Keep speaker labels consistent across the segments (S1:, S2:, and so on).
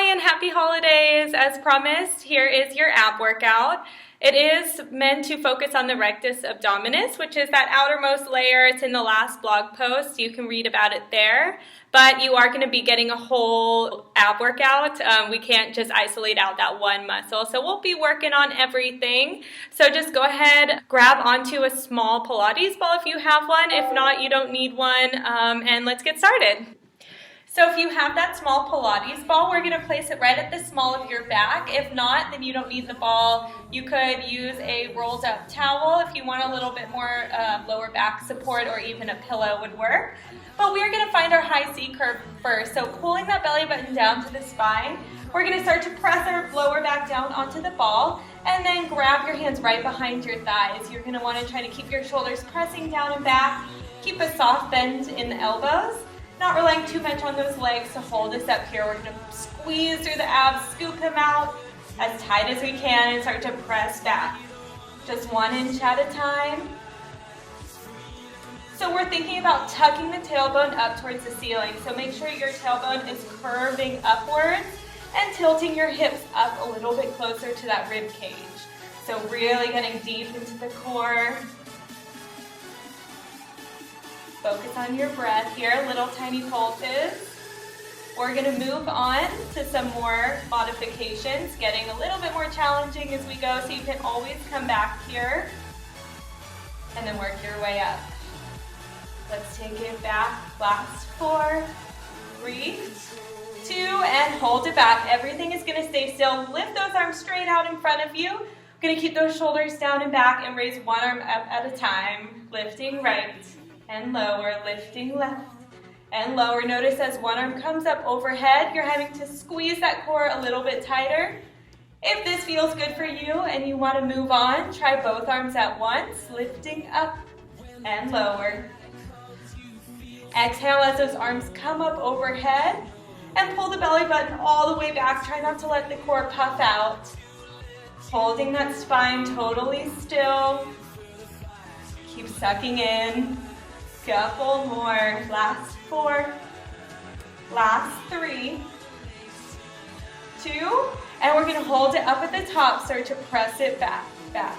S1: and happy holidays. As promised, here is your ab workout. It is meant to focus on the Rectus Abdominis, which is that outermost layer. It's in the last blog post. You can read about it there. But you are going to be getting a whole ab workout. We can't just isolate out that one muscle. So we'll be working on everything. So just go ahead, grab onto a small Pilates ball if you have one. If not, you don't need one. And let's get started. So if you have that small Pilates ball, we're going to place it right at the small of your back. If not, then you don't need the ball. You could use a rolled up towel if you want a little bit more lower back support, or even a pillow would work. But we're going to find our high C curve first. So pulling that belly button down to the spine, we're going to start to press our lower back down onto the ball, and then grab your hands right behind your thighs. You're going to want to try to keep your shoulders pressing down and back. Keep a soft bend in the elbows. Not relying too much on those legs to hold us up here. We're going to squeeze through the abs, scoop them out as tight as we can, and start to press back. Just 1 inch at a time. So we're thinking about tucking the tailbone up towards the ceiling. So make sure your tailbone is curving upwards and tilting your hips up a little bit closer to that rib cage. So really getting deep into the core. Focus on your breath here, little tiny pulses. We're going to move on to some more modifications, getting a little bit more challenging as we go, so you can always come back here and then work your way up. Let's take it back. Last 4, 3, 2, and hold it back. Everything is going to stay still. Lift those arms straight out in front of you. Going to keep those shoulders down and back and raise one arm up at a time. Lifting right and lower, lifting left and lower. Notice as one arm comes up overhead, you're having to squeeze that core a little bit tighter. If this feels good for you and you want to move on, try both arms at once, lifting up and lower. Exhale as those arms come up overhead, and pull the belly button all the way back. Try not to let the core puff out. Holding that spine totally still. Keep sucking in. Couple more. Last 4. Last 3. 2. And we're going to hold it up at the top. Start to press it back, back,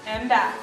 S1: and back.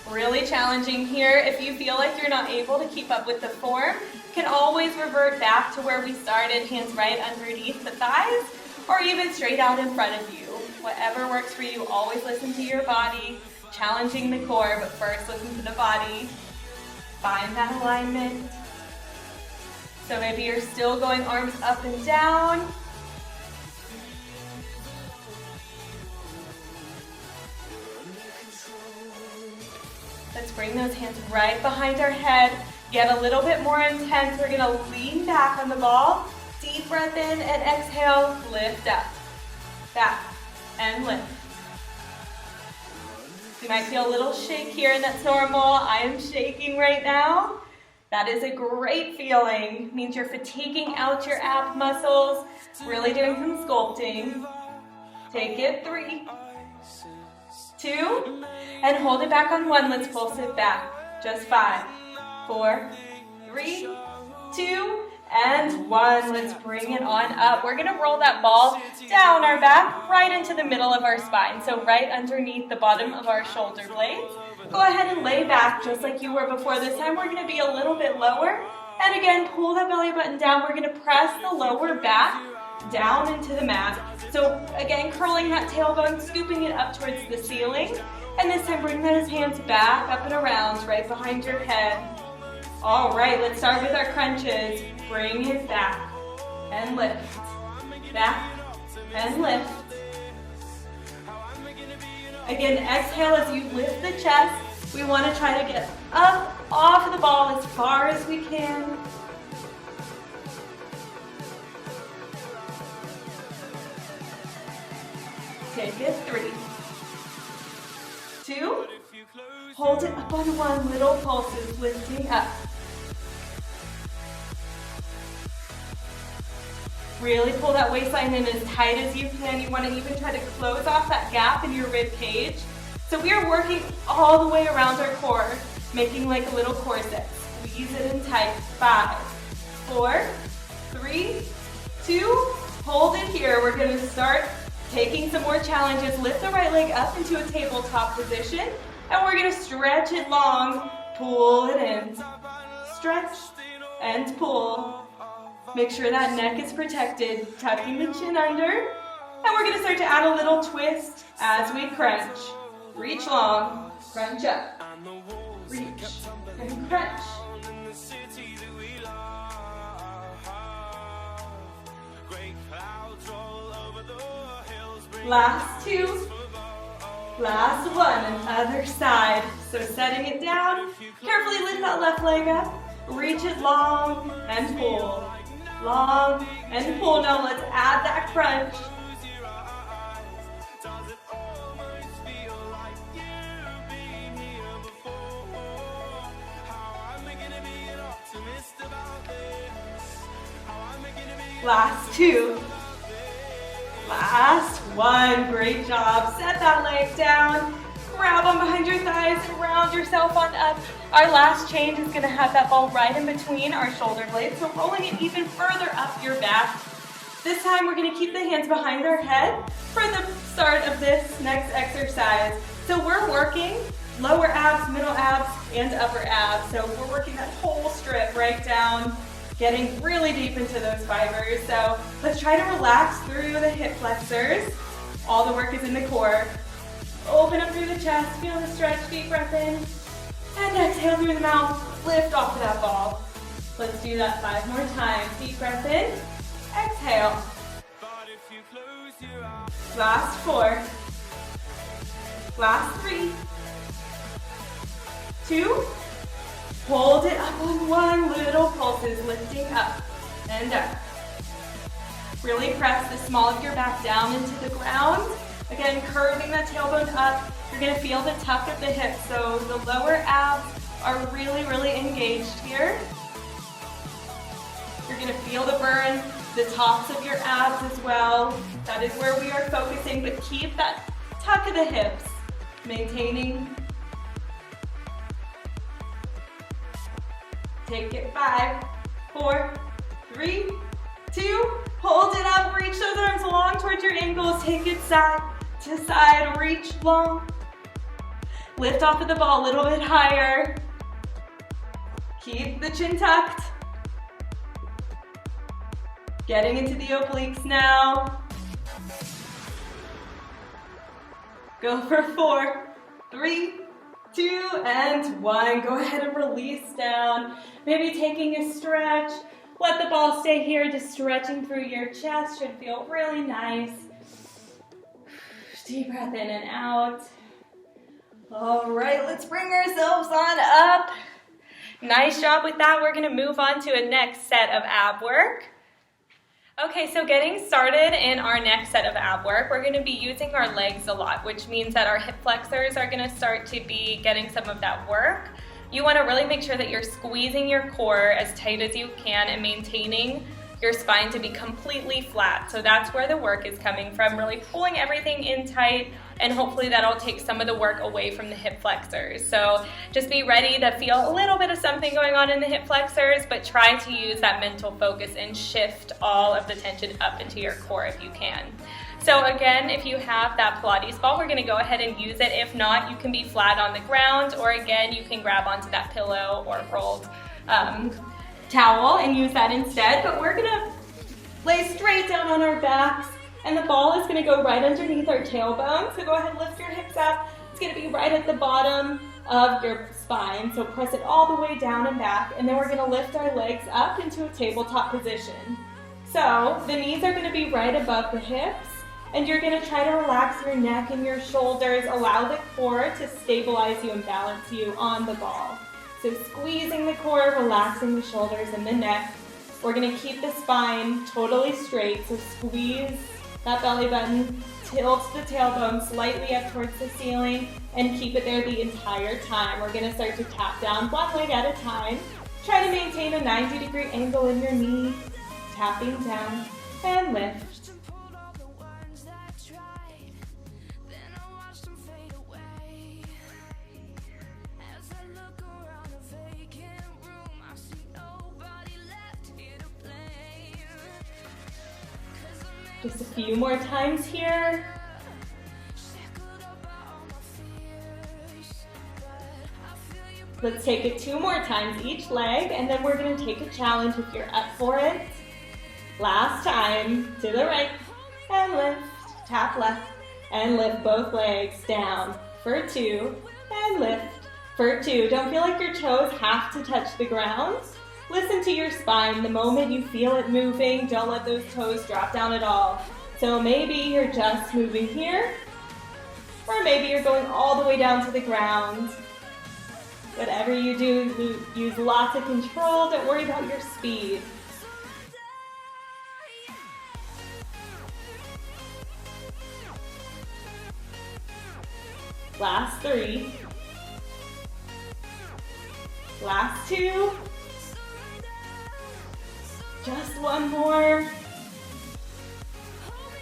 S1: Really challenging here. If you feel like you're not able to keep up with the form, you can always revert back to where we started, hands right underneath the thighs, or even straight out in front of you. Whatever works for you, always listen to your body. Challenging the core, but first listen to the body. Find that alignment. So maybe you're still going arms up and down. Let's bring those hands right behind our head. Get a little bit more intense. We're gonna lean back on the ball. Deep breath in and exhale, lift up. Back and lift. You might feel a little shake here, and that's normal. I am shaking right now. That is a great feeling. It means you're fatiguing out your ab muscles, really doing some sculpting. Take it. 3, 2, and hold it back on 1. Let's pulse it back. Just 5, 4, 3, 2, and 1. Let's bring it on up. We're going to roll that ball down our back, right into the middle of our spine. So right underneath the bottom of our shoulder blades. Go ahead and lay back just like you were before. This time we're going to be a little bit lower. And again, pull that belly button down. We're going to press the lower back down into the mat. So again, curling that tailbone, scooping it up towards the ceiling. And this time bring those hands back, up and around, right behind your head. All right, let's start with our crunches. Bring it back and lift. Back and lift. Again, exhale as you lift the chest. We want to try to get up off the ball as far as we can. Take it. 3, 2. Hold it up on 1. Little pulses, lifting up. Really pull that waistline in as tight as you can. You want to even try to close off that gap in your rib cage. So we are working all the way around our core, making like a little corset. Squeeze it in tight. 5, 4, 3, we're gonna start taking some more challenges. Lift the right leg up into a tabletop position, and we're gonna stretch it long, pull it in. Stretch and pull. Make sure that neck is protected, tucking the chin under. And we're gonna start to add a little twist as we crunch. Reach long, crunch up. Reach and crunch. Last two. Last one, and other side. So setting it down, carefully lift that left leg up. Reach it long and pull. Long and pull. Now let's add that crunch. Last two. Last one. Great job. Set that leg down. Grab on behind your thighs and round yourself on up. Our last change is going to have that ball right in between our shoulder blades, so rolling it even further up your back. This time we're going to keep the hands behind our head for the start of this next exercise. So we're working lower abs, middle abs, and upper abs. So we're working that whole strip right down, getting really deep into those fibers. So let's try to relax through the hip flexors. All the work is in the core. Open up through the chest, feel the stretch, deep breath in, and exhale through the mouth, lift off of that ball. Let's do that 5 more times. Deep breath in, exhale. Last 4. Last 3. 2. Hold it up on one, little pulses, lifting up and up. Really press the small of your back down into the ground. Again, curving that tailbone up. You're gonna feel the tuck of the hips, so the lower abs are really, really engaged here. You're gonna feel the burn, the tops of your abs as well. That is where we are focusing, but keep that tuck of the hips, maintaining. Take it 5, 4, 3, 2, hold it up, reach those arms long towards your ankles, take it side to side, reach long. Lift off of the ball a little bit higher. Keep the chin tucked. Getting into the obliques now. Go for 4, 3, 2, and 1. Go ahead and release down. Maybe taking a stretch. Let the ball stay here, just stretching through your chest. Should feel really nice. Deep breath in and out. All right, let's bring ourselves on up. Nice job with that. We're gonna move on to a next set of ab work. Okay, so getting started in our next set of ab work, we're gonna be using our legs a lot, which means that our hip flexors are gonna start to be getting some of that work. You wanna really make sure that you're squeezing your core as tight as you can and maintaining your spine to be completely flat. So that's where the work is coming from, really pulling everything in tight, and hopefully that'll take some of the work away from the hip flexors. So just be ready to feel a little bit of something going on in the hip flexors, but try to use that mental focus and shift all of the tension up into your core if you can. So again, if you have that Pilates ball, we're gonna go ahead and use it. If not, you can be flat on the ground, or again, you can grab onto that pillow or rolled towel and use that instead. But we're gonna lay straight down on our backs, and the ball is gonna go right underneath our tailbone. So go ahead and lift your hips up. It's gonna be right at the bottom of your spine. So press it all the way down and back, and then we're gonna lift our legs up into a tabletop position. So the knees are gonna be right above the hips, and you're gonna try to relax your neck and your shoulders, allow the core to stabilize you and balance you on the ball. So squeezing the core, relaxing the shoulders and the neck. We're gonna keep the spine totally straight, so squeeze that belly button, tilt the tailbone slightly up towards the ceiling, and keep it there the entire time. We're gonna start to tap down one leg at a time. Try to maintain a 90-degree angle in your knee, tapping down, and lift. Just a few more times here. Let's take it 2 more times each leg, and then we're gonna take a challenge if you're up for it. Last time, to the right, and lift, tap left, and lift both legs down for 2, and lift for 2. Don't feel like your toes have to touch the ground. Listen to your spine. The moment you feel it moving, don't let those toes drop down at all. So maybe you're just moving here, or maybe you're going all the way down to the ground. Whatever you do, use lots of control. Don't worry about your speed. Last 3. Last 2. Just 1 more.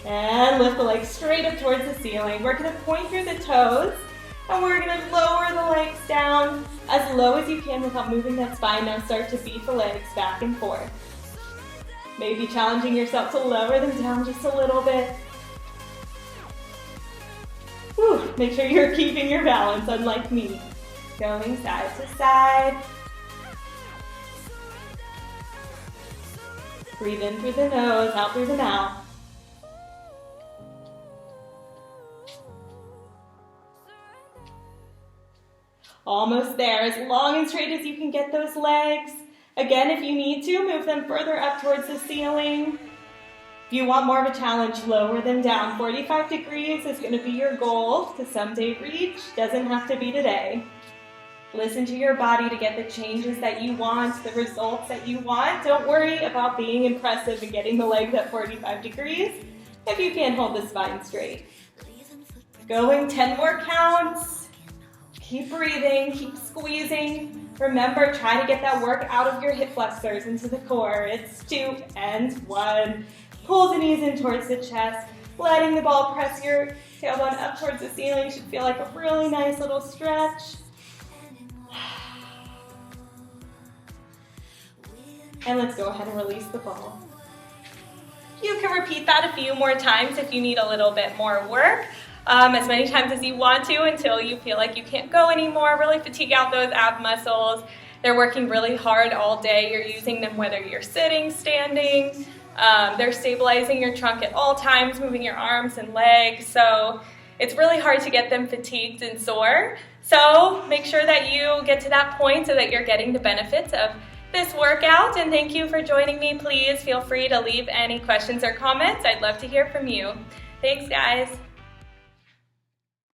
S1: And lift the legs straight up towards the ceiling. We're going to point through the toes, and we're going to lower the legs down as low as you can without moving that spine. Now start to beat the legs back and forth. Maybe challenging yourself to lower them down just a little bit. Whew. Make sure you're keeping your balance, unlike me. Going side to side. Breathe in through the nose, out through the mouth. Almost there, as long and straight as you can get those legs. Again, if you need to, move them further up towards the ceiling. If you want more of a challenge, lower them down. 45 degrees is going to be your goal to someday reach. Doesn't have to be today. Listen to your body to get the changes that you want, the results that you want. Don't worry about being impressive and getting the legs at 45 degrees if you can't hold the spine straight. Going 10 more counts. Keep breathing, keep squeezing. Remember, try to get that work out of your hip flexors into the core. It's 2 and 1. Pull the knees in towards the chest. Letting the ball press your tailbone up towards the ceiling should feel like a really nice little stretch. And let's go ahead and release the ball. You can repeat that a few more times if you need a little bit more work. As many times as you want to until you feel like you can't go anymore. Really fatigue out those ab muscles. They're working really hard all day. You're using them whether you're sitting, standing. They're stabilizing your trunk at all times, moving your arms and legs. So it's really hard to get them fatigued and sore. So make sure that you get to that point so that you're getting the benefits of this workout. And thank you for joining me. Please feel free to leave any questions or comments. I'd love to hear from you. Thanks, guys.